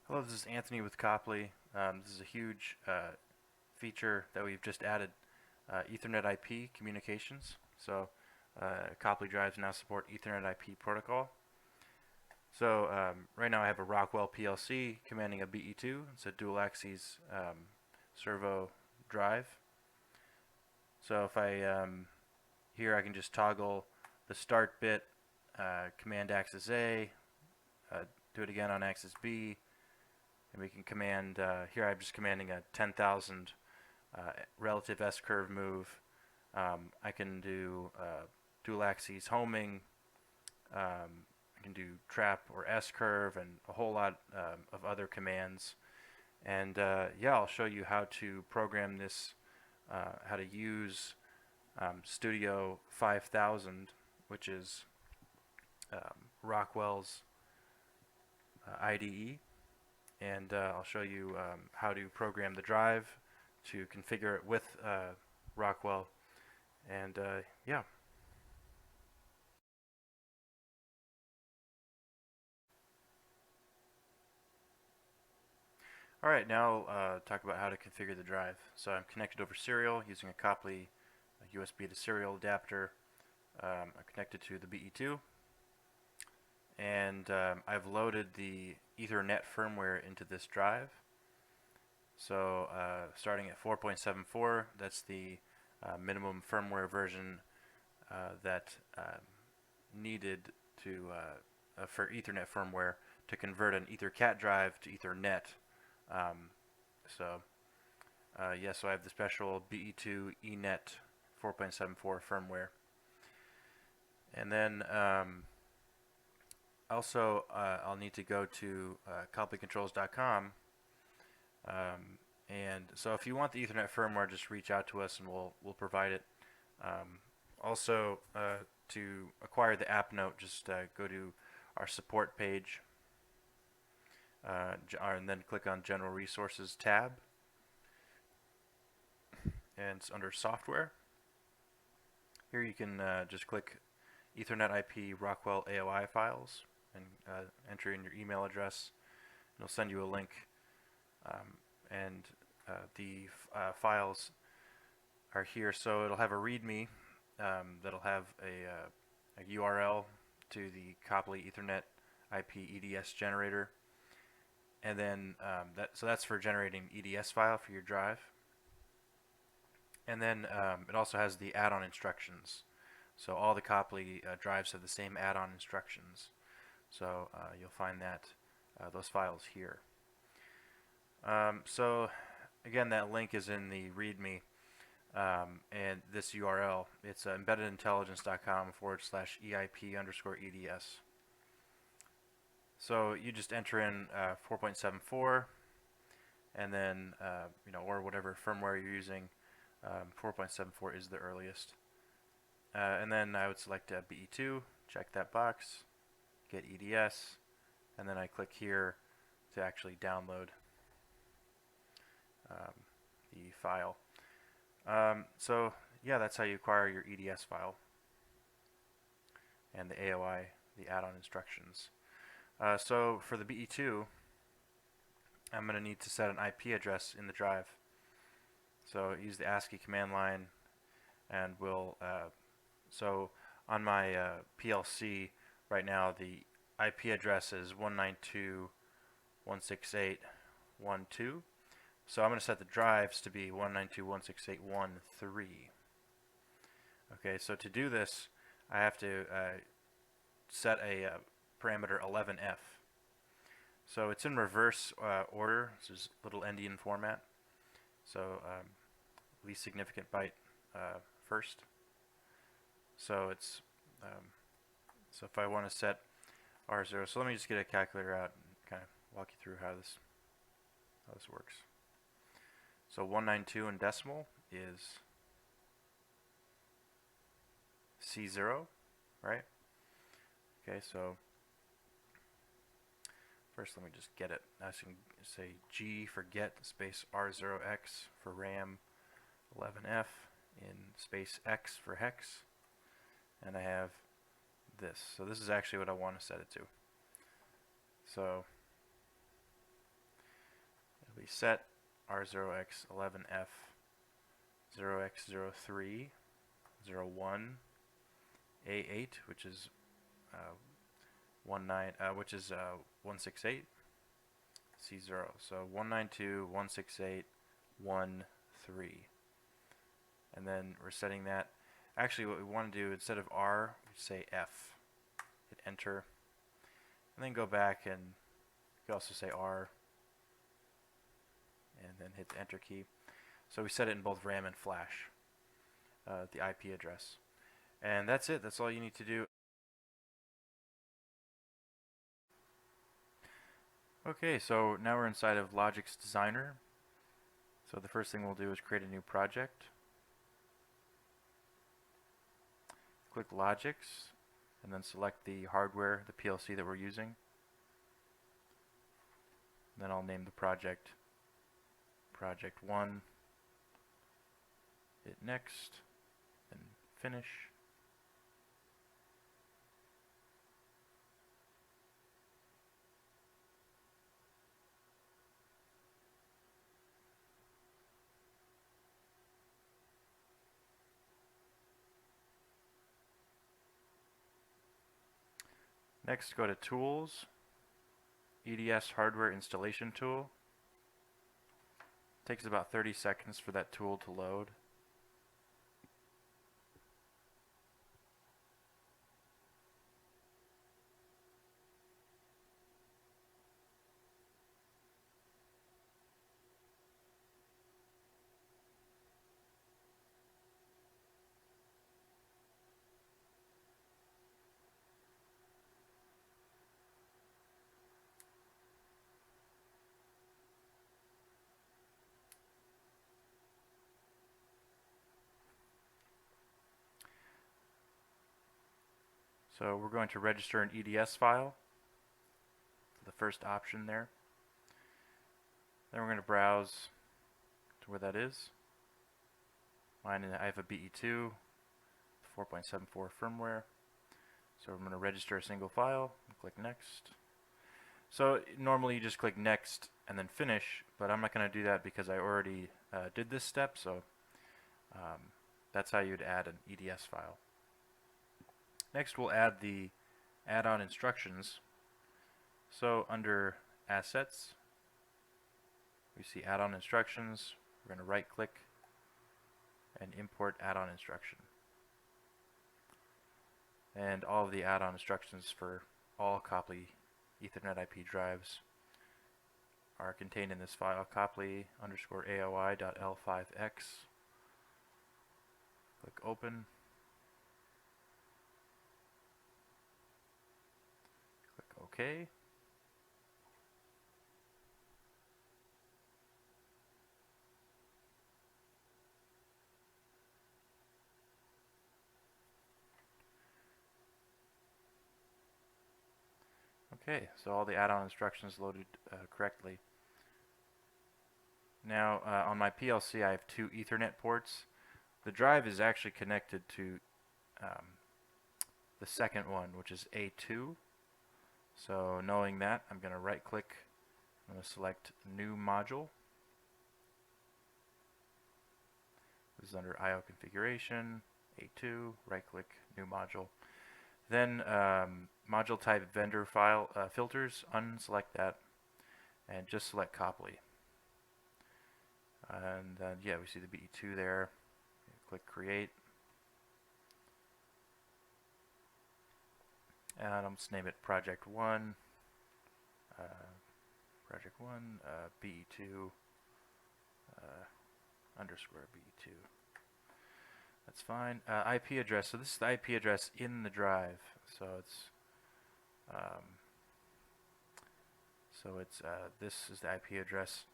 Hello, this is Anthony with Copley. This is a huge feature that we've just added, Ethernet IP communications. So Copley drives now support Ethernet IP protocol. So right now I have a Rockwell PLC commanding a BE2. It's a dual axis servo drive. So if here I can just toggle the start bit, command axis A, do it again on axis B, and we can command, here I'm just commanding a 10,000 relative S-curve move. I can do dual axis homing, I can do trap or S-curve, and a whole lot of other commands. And yeah, I'll show you how to program this, how to use Studio 5000, which is Rockwell's IDE. And I'll show you how to program the drive to configure it with Rockwell. And yeah. Alright, now I'll talk about how to configure the drive. So I'm connected over serial using a Copley USB to serial adapter. I'm connected to the BE2. And I've loaded the Ethernet firmware into this drive. So starting at 4.74, that's the minimum firmware version that needed to for Ethernet firmware to convert an EtherCAT drive to Ethernet. So I have the special BE2 eNet 4.74 firmware. And then also I'll need to go to copleycontrols.com. And so if you want the Ethernet firmware, just reach out to us and we'll provide it. Also, to acquire the app note, just go to our support page and then click on General Resources tab, and it's under Software. Here you can just click Ethernet IP Rockwell AOI files and enter in your email address. It'll send you a link, and the files are here. So it'll have a README that'll have a URL to the Copley Ethernet IP EDS generator, and then that's for generating EDS file for your drive. And then it also has the add-on instructions. So all the Copley drives have the same add-on instructions. So you'll find that those files here. So again, that link is in the README, and this URL, it's embeddedintelligence.com/EIP_EDS. So you just enter in 4.74, and then or whatever firmware you're using. 4.74 is the earliest. And then I would select BE2, check that box, get EDS, and then I click here to actually download the file. So yeah, that's how you acquire your EDS file and the AOI, the add-on instructions. So for the BE2, I'm going to need to set an IP address in the drive. So use the ASCII command line, and so on my PLC right now, the IP address is 192.168.1.2. So I'm going to set the drives to be 192.168.1.3. Okay, so to do this, I have to set a parameter 11F. So it's in reverse order. This is little endian format. So least significant byte first. So it's so if I want to set R0, so let me just get a calculator out and kind of walk you through how this works. So 192 in decimal is C0, right? Okay, so first let me just get it. I can say G for get space R0X for RAM 11F in space X for hex, and I have this. So this is actually what I want to set it to. So We set R0x11F 0x03 01 A8, which is 168 C0. So 192.168.1.3, and then we're setting that. Actually, what we want to do, instead of R, we say F. Hit Enter, and then go back, and you can also say R, and then hit the Enter key. So we set it in both RAM and flash, the IP address. And that's it. That's all you need to do. Okay, so now we're inside of Logix Designer. So the first thing we'll do is create a new project. Click Logix, and then select the hardware, the PLC that we're using. Then I'll name the project Project 1. Hit Next, and Finish. Next, go to Tools, EDS Hardware Installation Tool. Takes about 30 seconds for that tool to load. So we're going to register an EDS file, the first option there. Then we're going to browse to where that is. I have a BE2, 4.74 firmware. So I'm going to register a single file, and click Next. So normally you just click Next and then Finish, but I'm not going to do that because I already did this step, so that's how you'd add an EDS file. Next, we'll add the add-on instructions. So under Assets, we see add-on instructions. We're going to right-click and import add-on instruction. And all of the add-on instructions for all Copley Ethernet IP drives are contained in this file, Copley_AOI.L5x. Click Open. OK. Okay, so all the add-on instructions loaded correctly. Now on my PLC I have 2 Ethernet ports. The drive is actually connected to the second one, which is A2. So knowing that, I'm going to right click, I'm going to select New Module. This is under I/O Configuration, A2, right click, New Module. Then Module Type Vendor File Filters, unselect that, and just select Copley. And then yeah, we see the BE2 there. Click Create. And I'm just name it Project 1, BE2 underscore BE2. That's fine. IP address. So this is the IP address in the drive. So it's this is the IP address.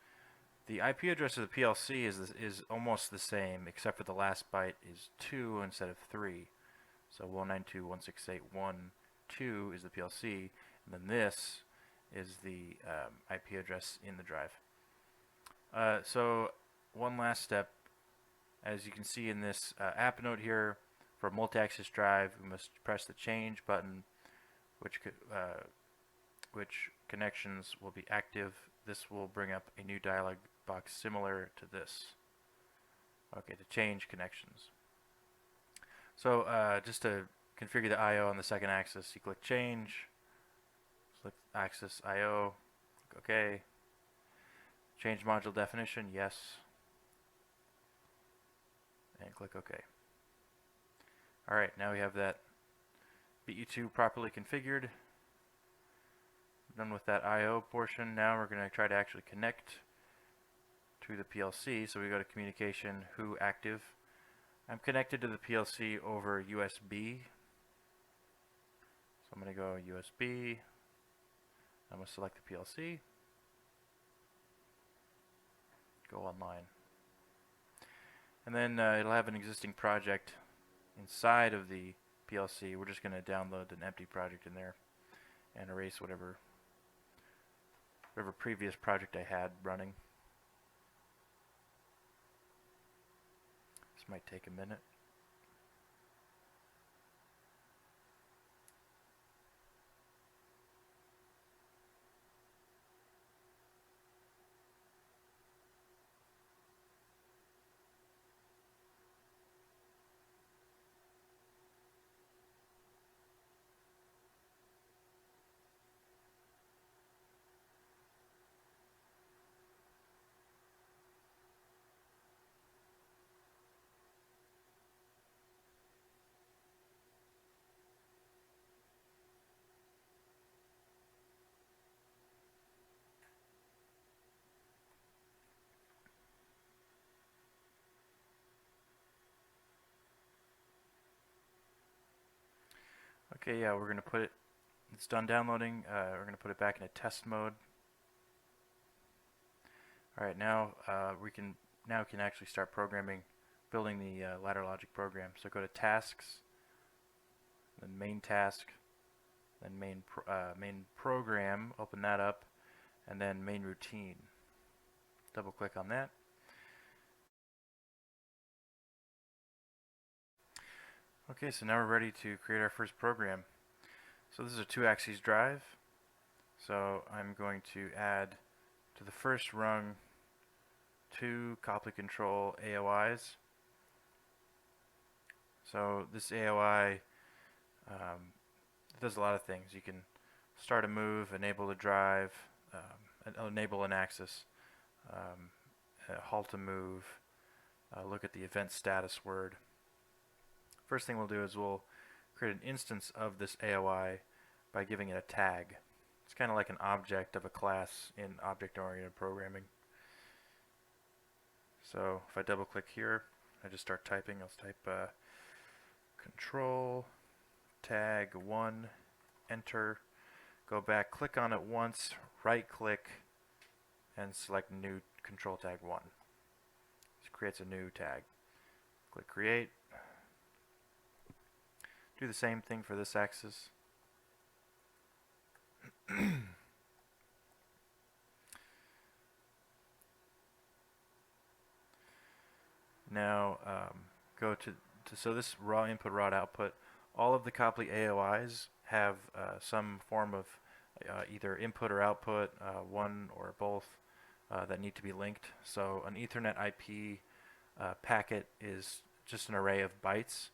The IP address of the PLC is almost the same, except for the last byte is 2 instead of 3. So 192.168.1.2 is the PLC, and then this is the IP address in the drive. So one last step, as you can see in this app note here, for a multi-axis drive, we must press the change button, which connections will be active this will bring up a new dialog box similar to this. Okay, to change connections. So just to configure the I/O on the second axis, you click Change, select Axis I/O, click OK. Change module definition, yes, and click OK. Alright, now we have that BE2 properly configured. Done with that I/O portion. Now we're going to try to actually connect to the PLC. So we go to Communication, Who Active. I'm connected to the PLC over USB. So I'm going to go USB. I'm going to select the PLC. Go online. And then it'll have an existing project inside of the PLC. We're just going to download an empty project in there and erase whatever previous project I had running. This might take a minute. Okay, yeah, we're going to put it, it's done downloading, we're going to put it back in a test mode. Alright, now we can actually start building the ladder logic program. So go to Tasks, then Main Task, then Main Program, open that up, and then Main Routine. Double click on that. Okay, so now we're ready to create our first program. So this is a 2-axis drive. So I'm going to add to the first rung 2 Copley control AOIs. So this AOI does a lot of things. You can start a move, enable a drive, enable an axis, halt a move, look at the event status word. First thing we'll do is we'll create an instance of this AOI by giving it a tag. It's kind of like an object of a class in object-oriented programming. So if I double click here, I just start typing. I'll type control tag 1, enter, go back, click on it once, right click, and select new control tag 1. This creates a new tag. Click create. Do the same thing for this axis. Now go to so this raw input, raw output. All of the Copley AOIs have some form of either input or output, one or both, that need to be linked. So an Ethernet IP packet is just an array of bytes,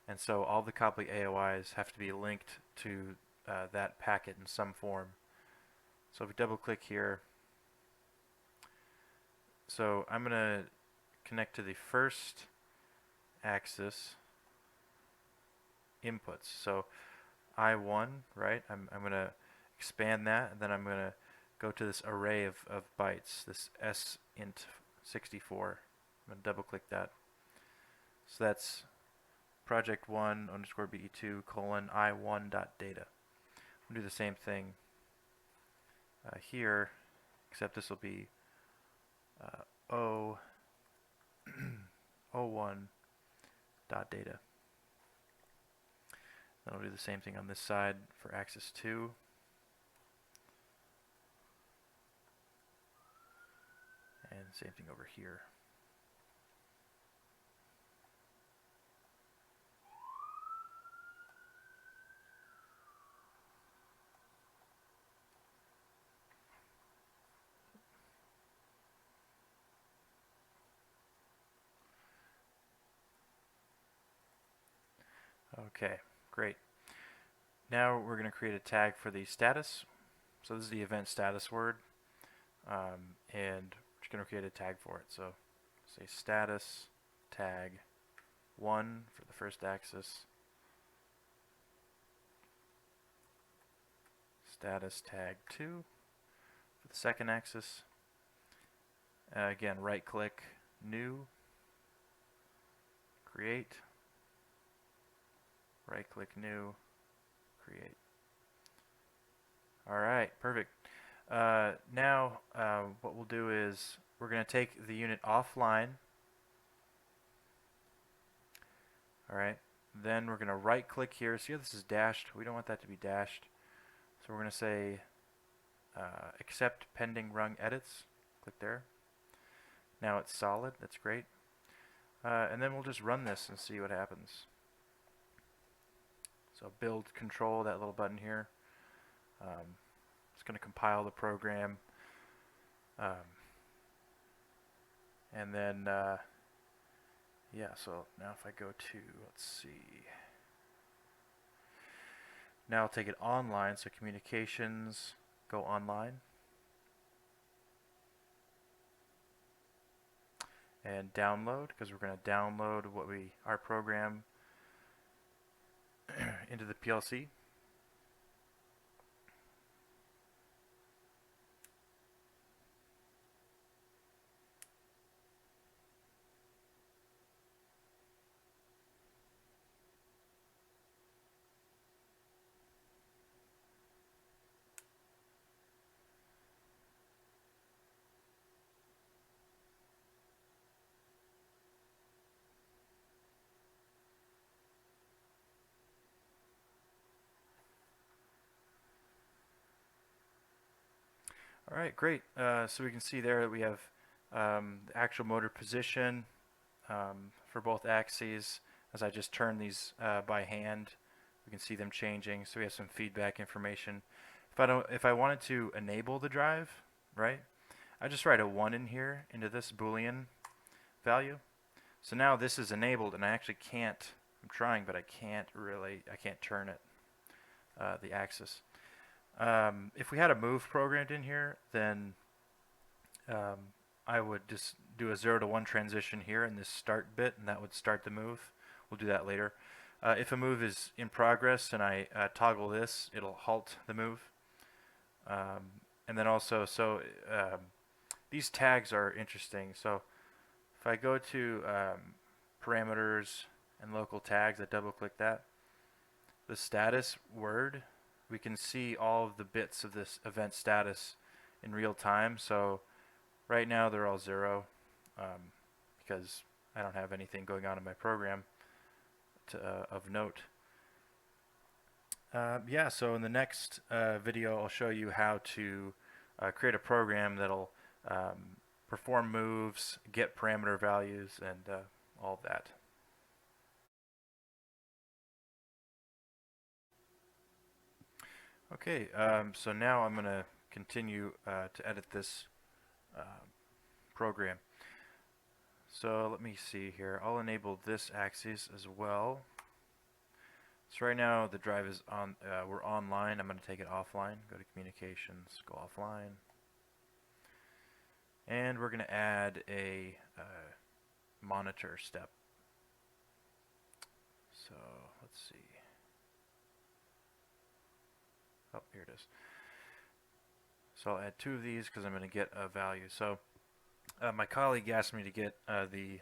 and so all the Copley AOIs have to be linked to that packet in some form. So if we double click here, so I'm going to connect to the first axis inputs. So I1, right? I'm going to expand that, and then I'm going to go to this array of bytes, this S int 64. I'm going to double click that. So that's project 1 underscore BE2 colon I1 dot data. I'll do the same thing here, except this will be O01 dot data. Then I'll do the same thing on this side for axis 2. And same thing over here. Okay, great. Now we're going to create a tag for the status. So this is the event status word, and we're just going to create a tag for it. So say status tag 1 for the first axis, status tag 2 for the second axis. Again, right click, new, create, right click, new, create. Alright, perfect. Now what we'll do is we're going to take the unit offline. Alright, then we're going to right click here. See how this is dashed? We don't want that to be dashed. So we're going to say accept pending rung edits. Click there. Now it's solid. That's great. And then we'll just run this and see what happens. So build control, that little button here. It's going to compile the program. And then, yeah, so now if I go to, let's see. Now I'll take it online, so communications, go online. And download, because we're going to download our program into the PLC. Alright, great. So we can see there that we have the actual motor position for both axes. As I just turn these by hand, we can see them changing. So we have some feedback information. If I wanted to enable the drive, right, I just write a 1 in here into this Boolean value. So now this is enabled, and I actually can't. I'm trying, but I can't turn it, the axis. If we had a move programmed in here, then I would just do a 0 to 1 transition here in this start bit, and that would start the move. We'll do that later. If a move is in progress and I toggle this, it'll halt the move. And then also, these tags are interesting. So if I go to parameters and local tags, I double click that, the status word, we can see all of the bits of this event status in real time. So right now they're all 0 because I don't have anything going on in my program of note. Yeah, so in the next video I'll show you how to create a program that'll perform moves, get parameter values, and all of that. Okay, so now I'm going to continue to edit this program. So let me see here. I'll enable this axis as well. So right now the drive is on. We're online. I'm going to take it offline. Go to communications. Go offline. And we're going to add a monitor step. So let's see. Oh, here it is. So I'll add 2 of these because I'm going to get a value. So my colleague asked me to get the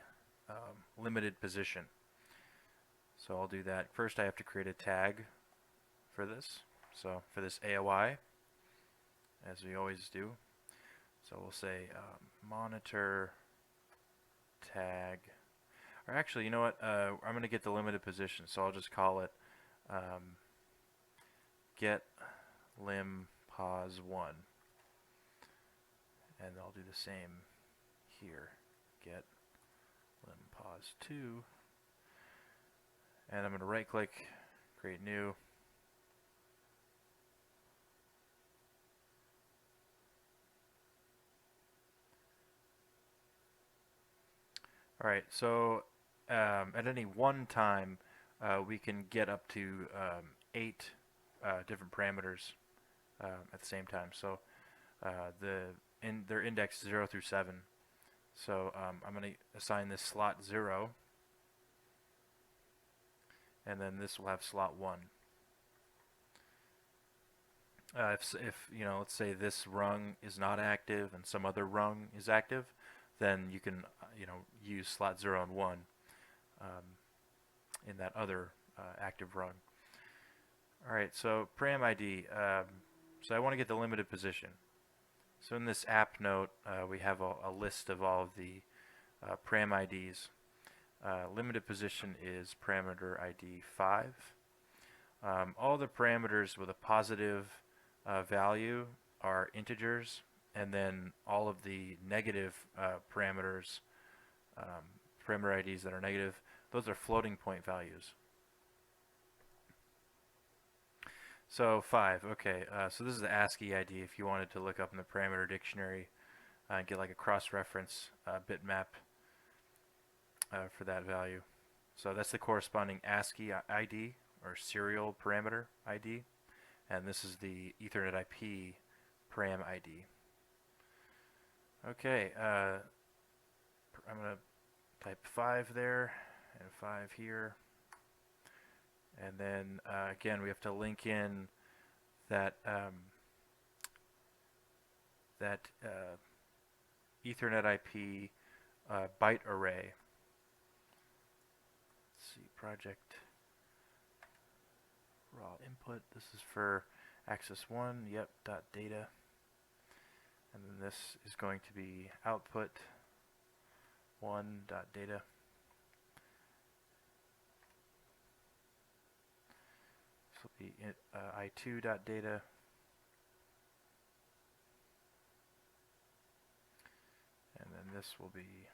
limited position. So I'll do that. First I have to create a tag for this. So for this AOI, as we always do. So we'll say monitor tag. Or actually, you know what? I'm going to get the limited position. So I'll just call it get lim pos 1. And I'll do the same here. Get lim pos 2. And I'm going to right click, create new. Alright, so at any one time, we can get up to 8 different parameters at the same time. So they're indexed 0 through 7. So I'm going to assign this slot 0, and then this will have slot 1. If you know, let's say this rung is not active and some other rung is active, then you can use slot 0 and 1 in that other active rung. All right, so param ID. So I want to get the limited position. So in this app note, we have a list of all of the param IDs. Limited position is parameter ID 5. All the parameters with a positive value are integers, and then all of the negative parameters, parameter IDs that are negative, those are floating point values. So 5, okay, so this is the ASCII ID if you wanted to look up in the parameter dictionary and get like a cross-reference bitmap for that value. So that's the corresponding ASCII ID, or serial parameter ID, and this is the Ethernet IP param ID. Okay, I'm going to type 5 there and 5 here. And then again, we have to link in that Ethernet IP byte array. Let's see, project raw input. This is for access 1. Yep, dot data. And then this is going to be output 1 dot data. This will be I2 dot data. And then this will be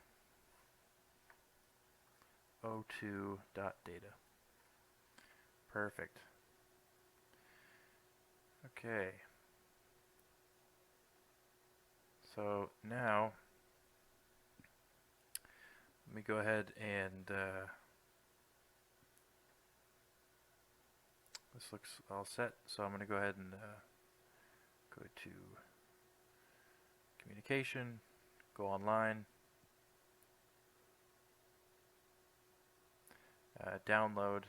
O2 dot data. Perfect. Okay. So now let me go ahead and this looks all set. So I'm going to go ahead and go to communication, go online, download.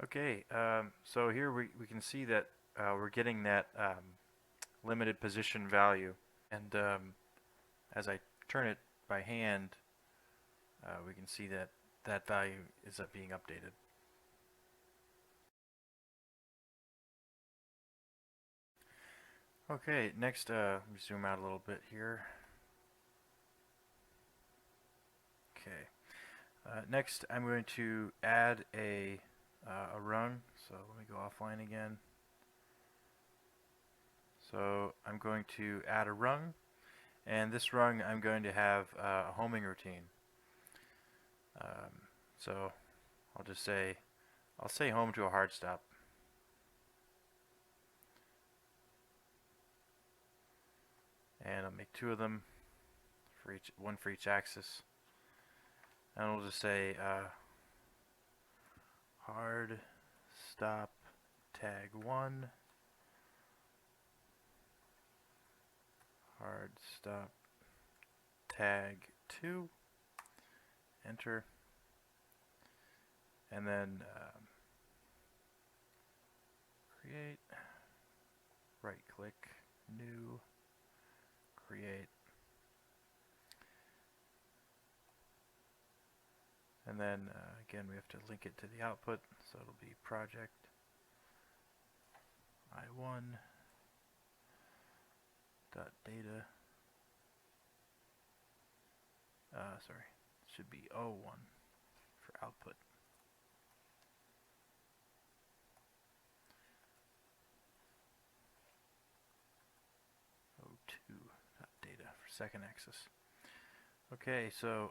Okay, so here we can see that we're getting that limited position value, and as I turn it by hand, we can see that that value is being updated. Okay, next let me zoom out a little bit here. Okay, next I'm going to add a rung, so let me go offline again. So I'm going to add a rung, and this rung I'm going to have a homing routine. So I'll just say, I'll say home to a hard stop. And I'll make 2 of them, for each, one for each axis. And we'll just say hard stop tag 1, hard stop tag 2, enter, and then create, right click, new, create, and then again we have to link it to the output, so it'll be project I1 dot data. Sorry, it should be O1 for output. O2 dot data for second axis. Okay, so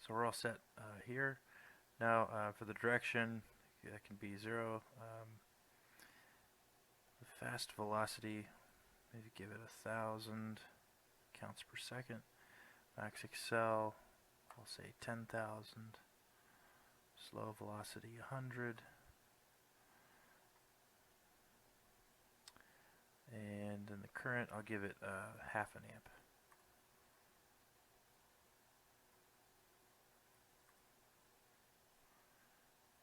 we're all set here. Now for the direction, that can be 0. The fast velocity, maybe give it 1,000 counts per second. Max accel, I'll say 10,000. Slow velocity 100. And then the current, I'll give it half an amp.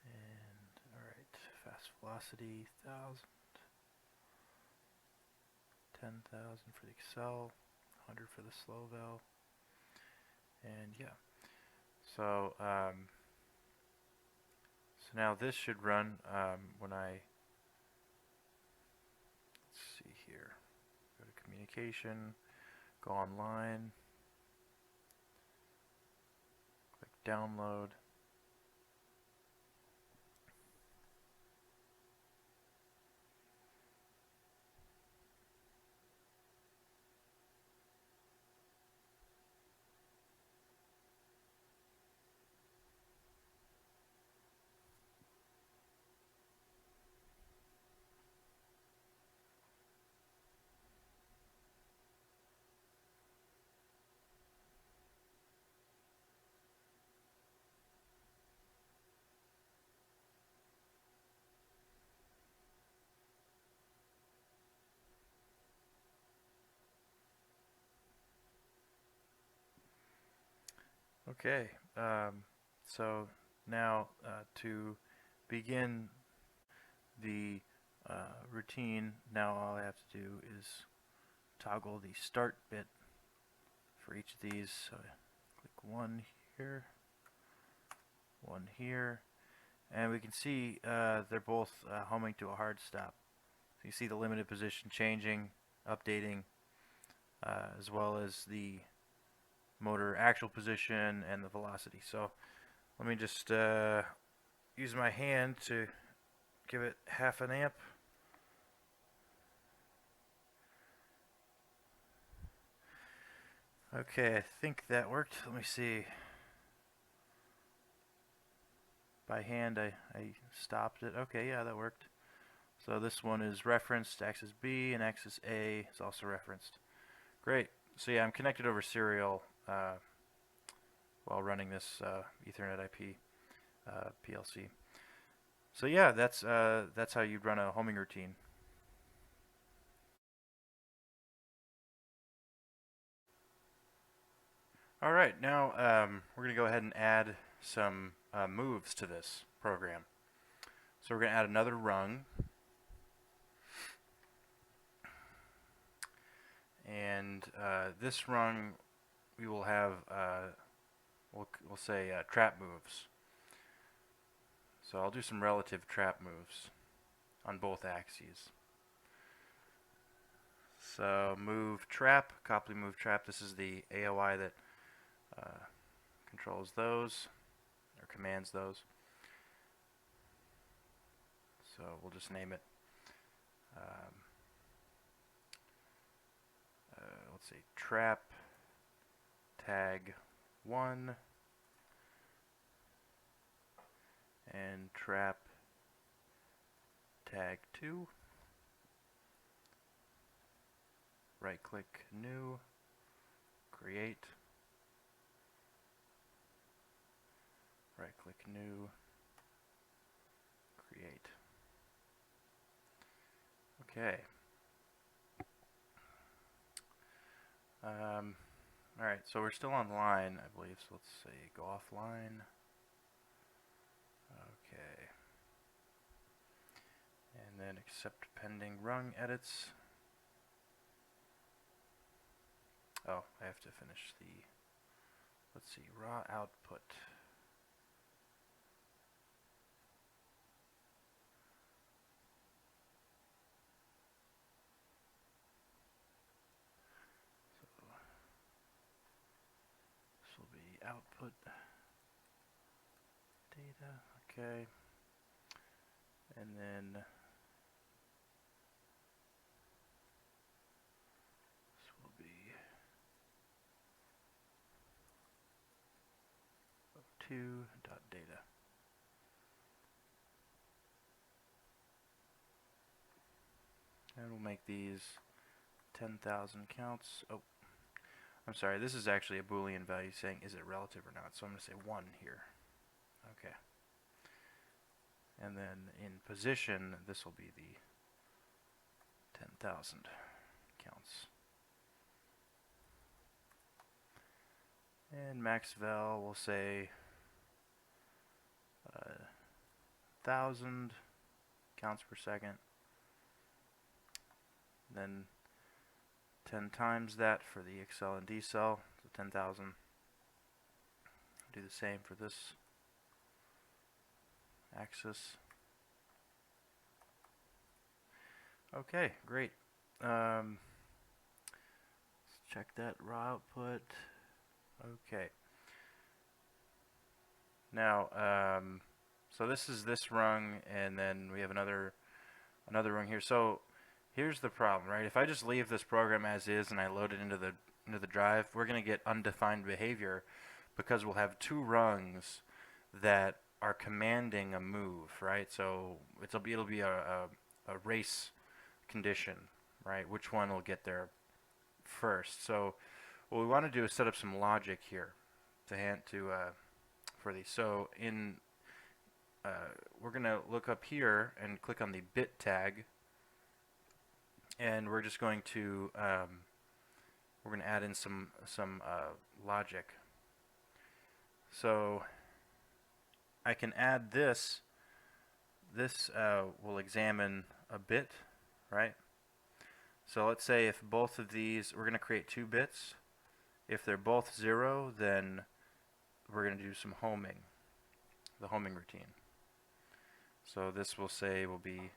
And alright, fast velocity 1,000. 10,000 for the accel, 100 for the slow vel. And yeah, so now this should run when I, let's see here, go to communication, go online, click download. Okay, so now to begin the routine, now all I have to do is toggle the start bit for each of these. So click one here, and we can see they're both homing to a hard stop. So you see the limited position changing, updating, as well as the motor actual position and the velocity. So let me just use my hand to give it half an amp. Okay, I think that worked. Let me see. By hand I stopped it. Okay, yeah, that worked. So this one is referenced, axis B, and axis A is also referenced. Great. So yeah, I'm connected over serial while running this Ethernet IP PLC. So yeah, that's how you'd run a homing routine. All right, now we're going to go ahead and add some moves to this program. So we're going to add another rung. And this rung, we will have, we'll say trap moves. So I'll do some relative trap moves on both axes. So move trap, Copley move trap. This is the AOI that controls those, or commands those. So we'll just name it, let's say trap tag 1 and trap tag 2. Right click new, create, right click new, create. Okay. Alright, so we're still online, I believe, so let's say go offline. Okay. And then accept pending rung edits. Oh, I have to finish the, let's see, raw output. output data, okay, and then this will be 2.data. And we'll make these 10,000 counts. Oh, I'm sorry, this is actually a Boolean value saying is it relative or not, so I'm going to say 1 here. Okay. And then in position, this will be the 10,000 counts. And max val, we'll say 1,000 counts per second. Then 10 times that for the accel and decel, so 10,000. Do the same for this axis. Okay, great. Let's check that raw output. Okay. Now, so this is this rung, and then we have another rung here. So here's the problem, right? If I just leave this program as is and I load it into the drive, we're going to get undefined behavior because we'll have 2 rungs that are commanding a move, right? So it'll be a race condition, right? Which one will get there first? So what we want to do is set up some logic here for these. So we're going to look up here and click on the bit tag, and we're just going to add in some logic. So I can add this. This will examine a bit, right? So let's say if both of these, we're going to create 2 bits. If they're both 0, then we're going to do some homing, the homing routine. So this will say will be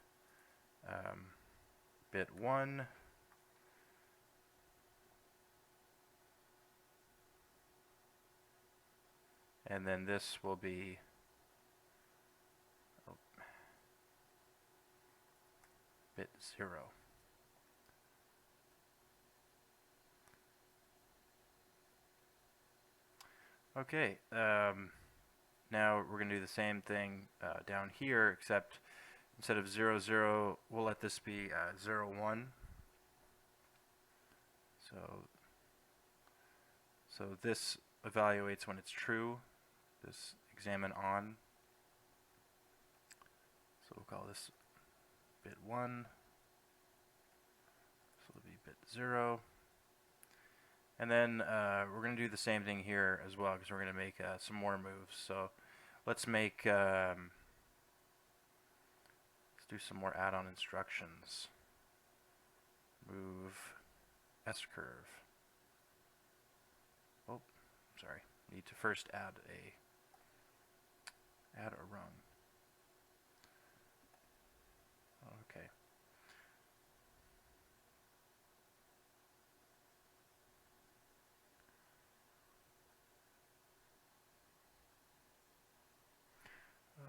bit 1, and then this will be bit 0. Okay, now we're going to do the same thing down here, except instead of 0, 0, we'll let this be 0, 1. So this evaluates when it's true. This examine on. So we'll call this bit 1. So it'll be bit 0. And then we're going to do the same thing here as well, because we're going to make some more moves. So let's make let's do some more add-on instructions. Move S-curve. Oh, sorry. Need to first add a rung. Okay.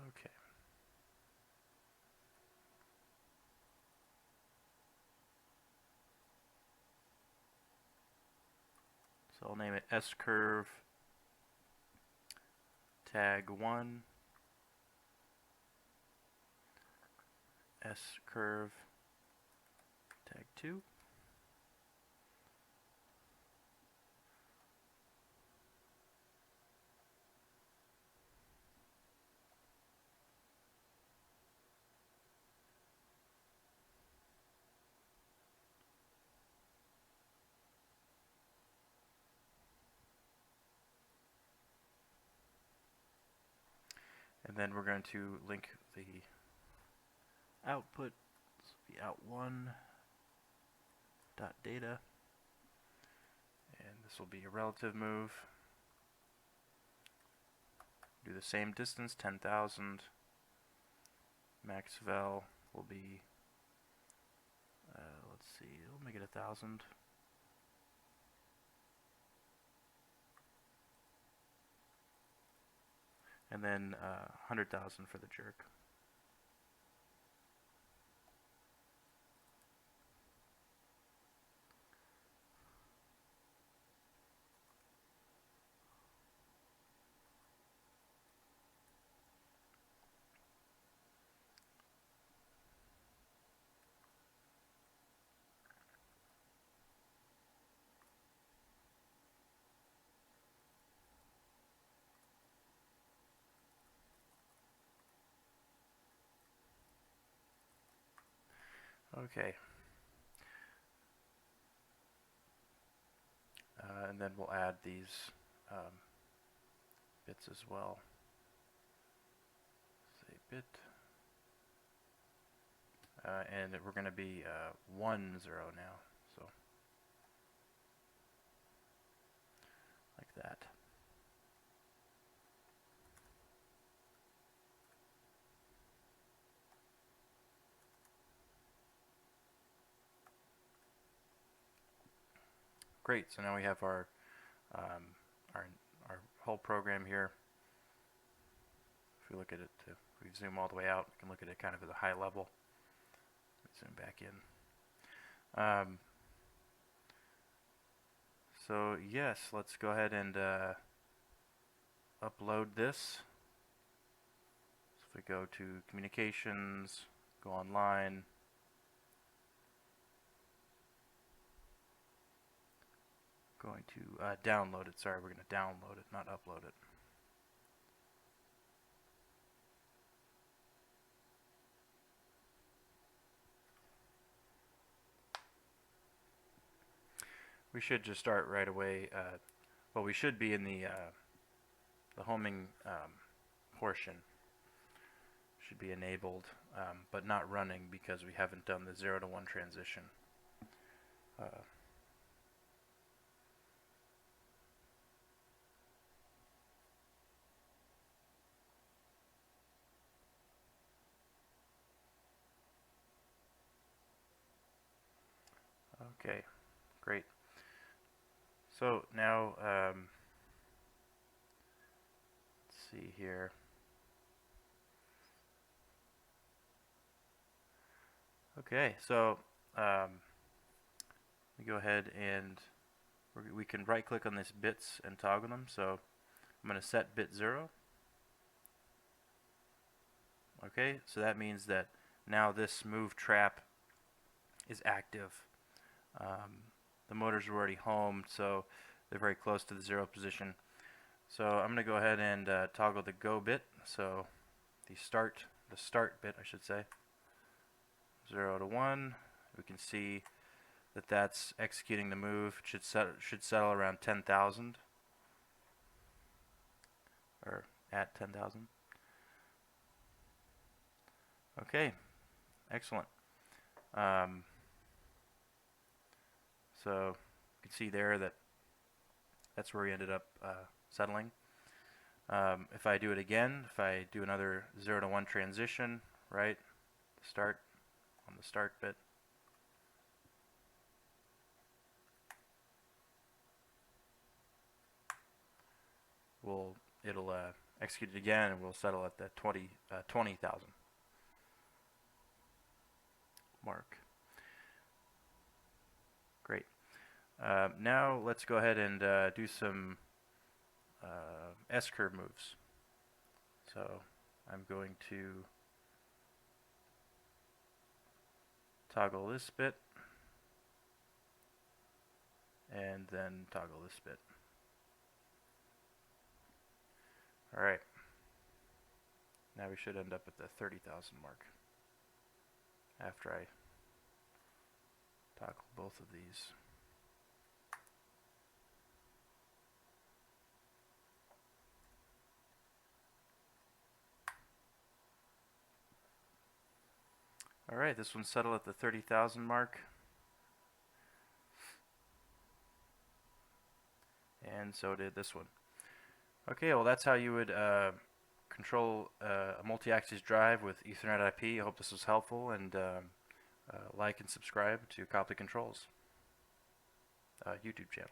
Okay. So I'll name it S-curve tag 1, S-curve tag 2. And then we're going to link the output, this will be out1 dot data, and this will be a relative move. Do the same distance, 10,000. Max val will be, let's see, we'll make it 1,000. and then 100,000 for the jerk. Okay. And then we'll add these bits as well. Say bit. And we're going to be 1, 0 now. So, like that. Great. So now we have our whole program here. If we look at it, if we zoom all the way out, we can look at it kind of at a high level. Zoom back in. So yes, let's go ahead and upload this. So if we go to communications, go online. Going to download it. Sorry, we're going to download it, not upload it. We should just start right away. Well, we should be in the homing portion. Should be enabled, but not running because we haven't done the 0 to 1 transition. Okay, great. So now, let's see here. Okay, so we go ahead and we can right-click on these bits and toggle them. So I'm going to set bit 0. Okay, so that means that now this move trap is active. The motors are already homed, so they're very close to the 0 position. So I'm going to go ahead and toggle the go bit. So the start bit, I should say, 0 to 1. We can see that that's executing the move. It should settle around 10,000 or at 10,000. Okay, excellent. So you can see there that that's where we ended up settling. If I do it again, if I do another 0 to 1 transition, right, start on the start bit, it'll execute it again, and we'll settle at the 20,000 mark. Great. Now let's go ahead and do some S-curve moves. So I'm going to toggle this bit and then toggle this bit. Alright. Now we should end up at the 30,000 mark after I toggle both of these. Alright, this one settled at the 30,000 mark. And so did this one. Okay, well that's how you would control a multi-axis drive with Ethernet IP. I hope this was helpful, and like and subscribe to Copley Controls YouTube channel.